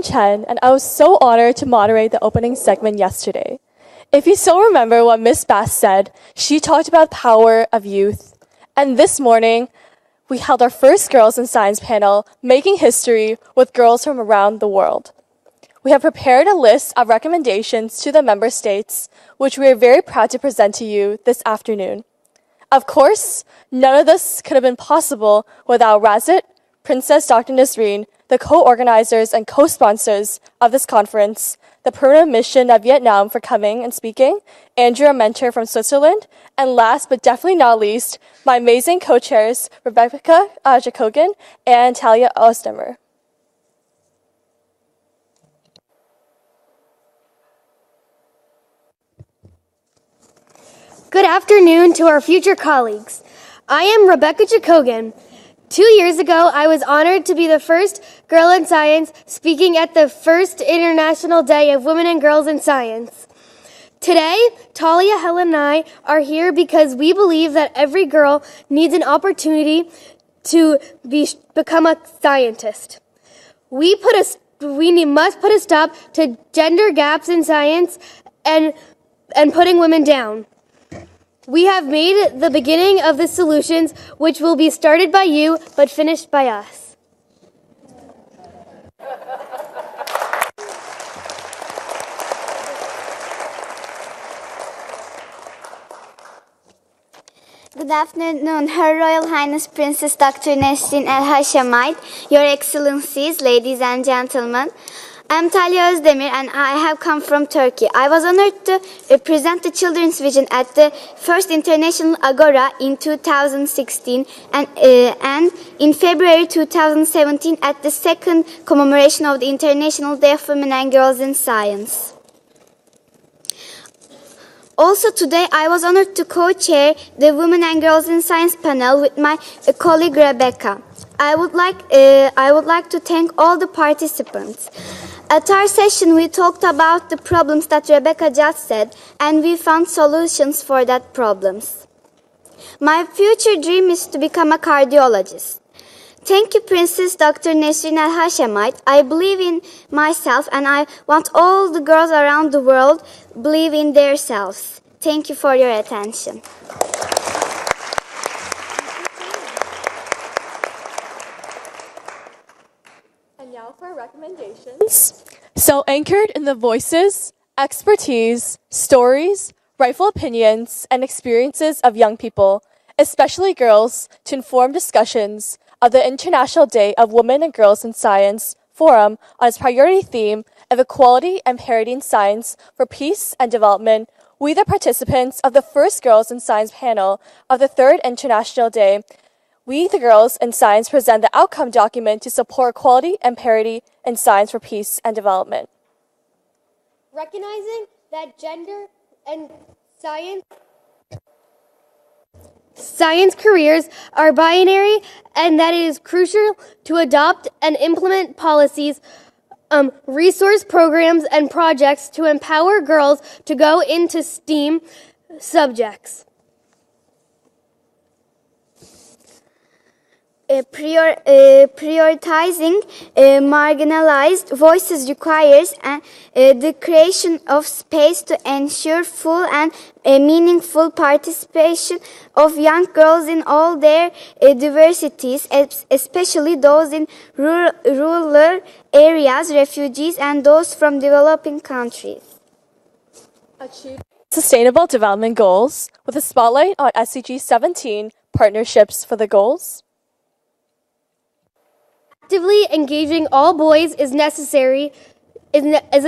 Chen, and I was so honored to moderate the opening segment yesterday. If you still remember what Miss Bass said, she talked about the power of youth. And this morning, we held our first Girls in Science panel, Making History with girls from around the world. We have prepared a list of recommendations to the member states, which we are very proud to present to you this afternoon. Of course, none of this could have been possible without Razit, Princess Dr. Nasreen, the co-organizers and co-sponsors of this conference, the Permanent Mission of Vietnam for coming and speaking, Andrew, a mentor from Switzerland, and last but definitely not least, my amazing co-chairs, Rebecca Jacogan and Talia Ostemer. Good afternoon to our future colleagues. I am Rebecca Jacogan. 2 years ago, I was honored to be the first girl in science speaking at the first International Day of Women and Girls in Science. Today, Talia, Helen, and I are here because we believe that every girl needs an opportunity to become a scientist. We must put a stop to gender gaps in science and putting women down. We have made the beginning of the solutions, which will be started by you, but finished by us. Good afternoon, Her Royal Highness Princess Dr. Nesrin El Hashemite, Your Excellencies, ladies and gentlemen. I'm Talia Özdemir and I have come from Turkey. I was honored to present the children's vision at the first International Agora in 2016 and in February 2017 at the second commemoration of the International Day of Women and Girls in Science. Also today, I was honored to co-chair the Women and Girls in Science panel with my colleague Rebecca. I would like to thank all the participants. At our session, we talked about the problems that Rebecca just said, and we found solutions for that problems. My future dream is to become a cardiologist. Thank you, Princess Dr. Nesrin El Hashemite. I believe in myself, and I want all the girls around the world believe in themselves. Thank you for your attention. And now for recommendations. So anchored in the voices, expertise, stories, rightful opinions, and experiences of young people, especially girls, to inform discussions of the International Day of Women and Girls in Science Forum on its priority theme of equality and parity in science for peace and development, we, the participants of the first Girls in Science panel of the third International Day, we, the Girls in Science, present the outcome document to support equality and parity in science for peace and development. Recognizing that gender and science careers are binary and that it is crucial to adopt and implement policies, resource programs, and projects to empower girls to go into STEAM subjects. Prioritizing marginalized voices requires the creation of space to ensure full and meaningful participation of young girls in all their diversities, especially those in rural areas, refugees, and those from developing countries. Achieve Sustainable Development Goals with a spotlight on SDG 17 partnerships for the goals. Actively engaging all boys is a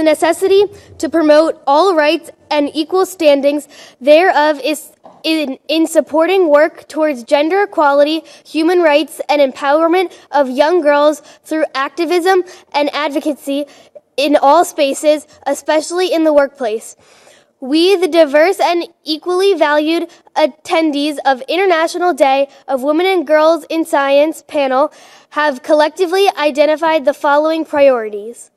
necessity to promote all rights and equal standings thereof is in supporting work towards gender equality, human rights, and empowerment of young girls through activism and advocacy in all spaces, especially in the workplace. We, the diverse and equally valued attendees of International Day of Women and Girls in Science panel, have collectively identified the following priorities.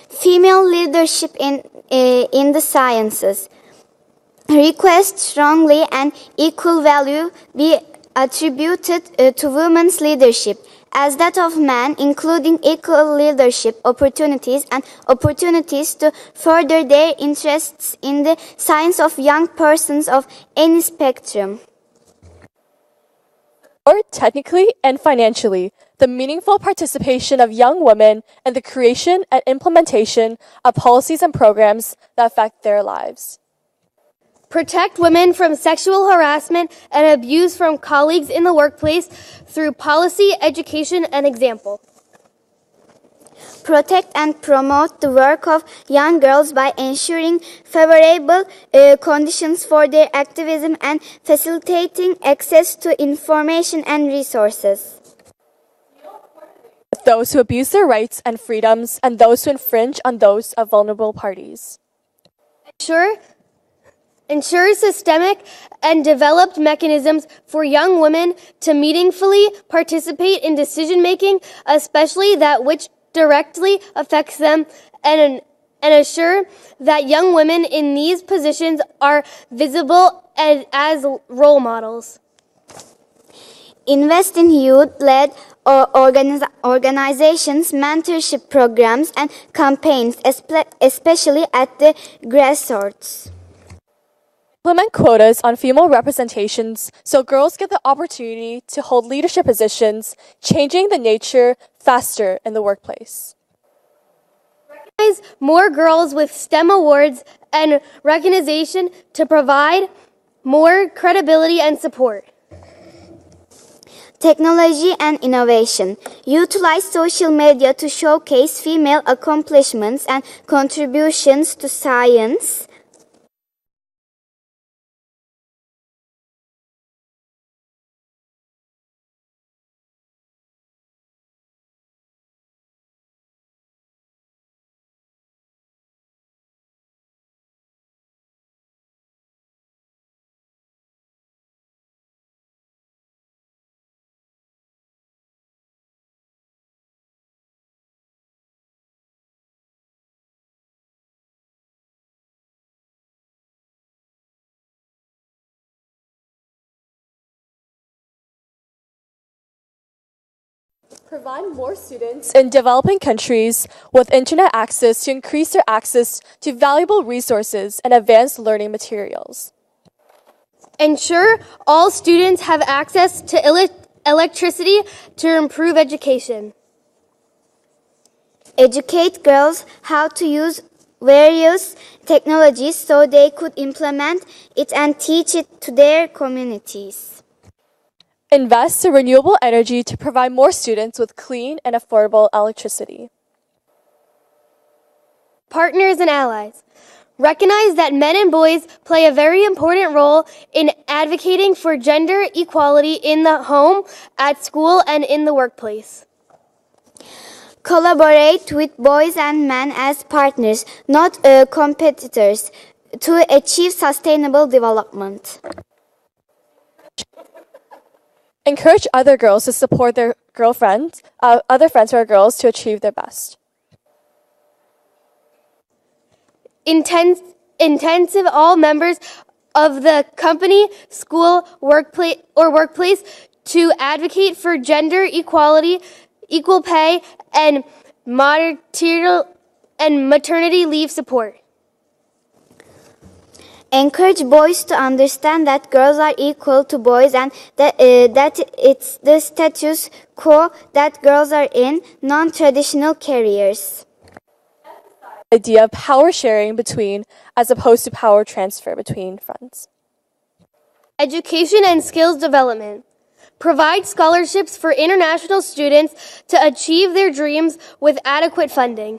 Female leadership in the sciences. Request strongly and equal value be attributed to women's leadership as that of men, including equal leadership opportunities and opportunities to further their interests in the science of young persons of any spectrum. Or technically and financially, the meaningful participation of young women in the creation and implementation of policies and programs that affect their lives. Protect women from sexual harassment and abuse from colleagues in the workplace through policy, education, and example. Protect and promote the work of young girls by ensuring favorable conditions for their activism and facilitating access to information and resources. Those who abuse their rights and freedoms and those who infringe on those of vulnerable parties. Ensure systemic and developed mechanisms for young women to meaningfully participate in decision-making, especially that which directly affects them, and assure that young women in these positions are visible as role models. Invest in youth-led organizations, mentorship programs, and campaigns, especially at the grassroots. Implement quotas on female representations so girls get the opportunity to hold leadership positions, changing the nature faster in the workplace. Recognize more girls with STEM awards and recognition to provide more credibility and support. Technology and innovation. Utilize social media to showcase female accomplishments and contributions to science. Provide more students in developing countries with internet access to increase their access to valuable resources and advanced learning materials. Ensure all students have access to electricity to improve education. Educate girls how to use various technologies so they could implement it and teach it to their communities. Invest in renewable energy to provide more students with clean and affordable electricity. Partners and allies. Recognize that men and boys play a very important role in advocating for gender equality in the home, at school, and in the workplace. Collaborate with boys and men as partners, not competitors, to achieve sustainable development. Encourage other girls to support their girlfriends, other friends who are girls to achieve their best. Intensive all members of the company, school, workplace to advocate for gender equality, equal pay, and maternity leave support. Encourage boys to understand that girls are equal to boys and that it's the status quo that girls are in non-traditional careers. Idea of power sharing between as opposed to power transfer between friends. Education and skills development. Provide scholarships for international students to achieve their dreams with adequate funding.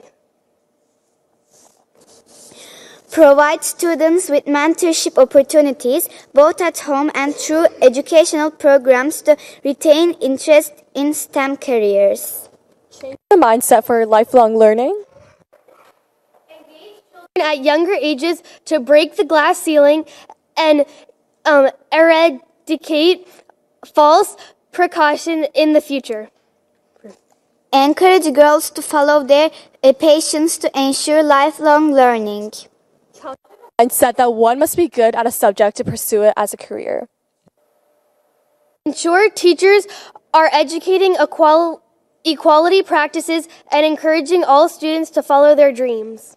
Provide students with mentorship opportunities, both at home and through educational programs to retain interest in STEM careers. Change the mindset for lifelong learning. Engage children at younger ages to break the glass ceiling and eradicate false precaution in the future. Encourage girls to follow their passions to ensure lifelong learning. Mindset that one must be good at a subject to pursue it as a career. Ensure teachers are educating equality practices, and encouraging all students to follow their dreams.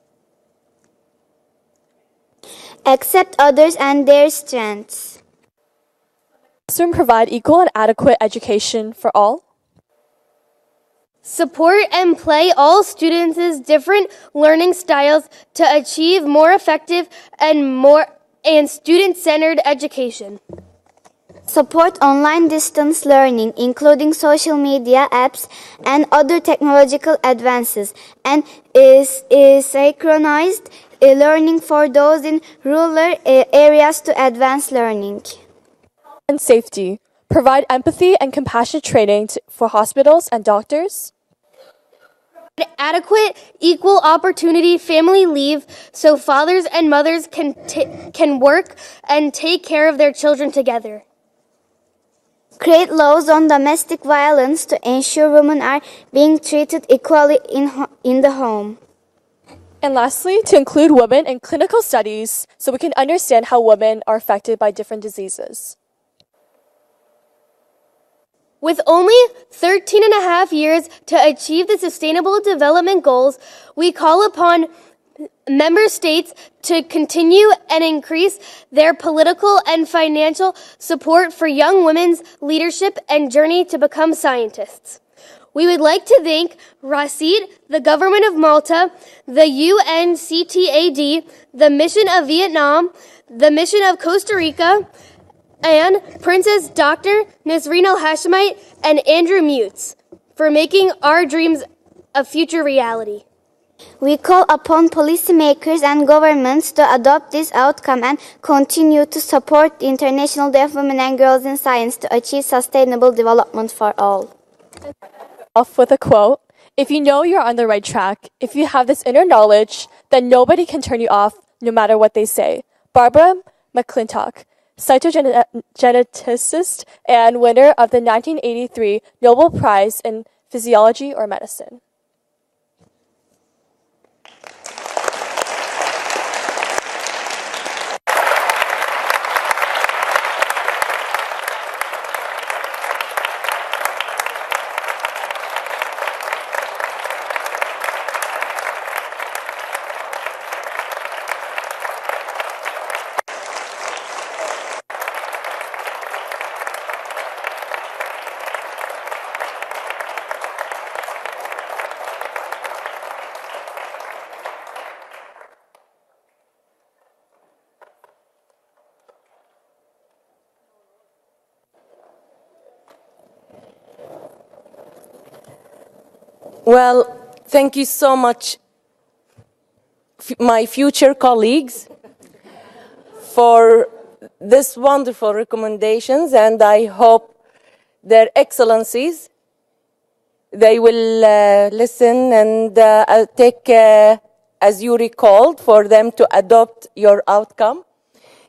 Accept others and their strengths. Classroom provide equal and adequate education for all. Support and play all students' different learning styles to achieve more effective and student-centered education. Support online distance learning, including social media apps and other technological advances, and is synchronized learning for those in rural areas to advance learning. And safety. Provide empathy and compassion training for hospitals and doctors. Adequate equal opportunity family leave so fathers and mothers can work and take care of their children together. Create laws on domestic violence to ensure women are being treated equally in the home. And lastly, to include women in clinical studies so we can understand how women are affected by different diseases. With only 13 and a half years to achieve the Sustainable Development Goals, we call upon member states to continue and increase their political and financial support for young women's leadership and journey to become scientists. We would like to thank Rashid, the government of Malta, the UNCTAD, the Mission of Vietnam, the Mission of Costa Rica, and Princess Dr. Nasreen Al-Hashemite and Andrew Mutz for making our dreams a future reality. We call upon policymakers and governments to adopt this outcome and continue to support the International Day of Women and Girls in Science to achieve sustainable development for all. Off with a quote. If you know you're on the right track, if you have this inner knowledge, then nobody can turn you off no matter what they say. Barbara McClintock, cytogeneticist and winner of the 1983 Nobel Prize in Physiology or Medicine. Well, thank you so much, my future colleagues, for these wonderful recommendations, and I hope their excellencies, they will listen and take, as you recalled, for them to adopt your outcome.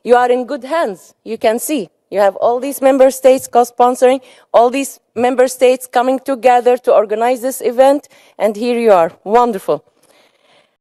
You are in good hands, you can see. You have all these member states co-sponsoring, all these member states coming together to organize this event, and here you are. Wonderful.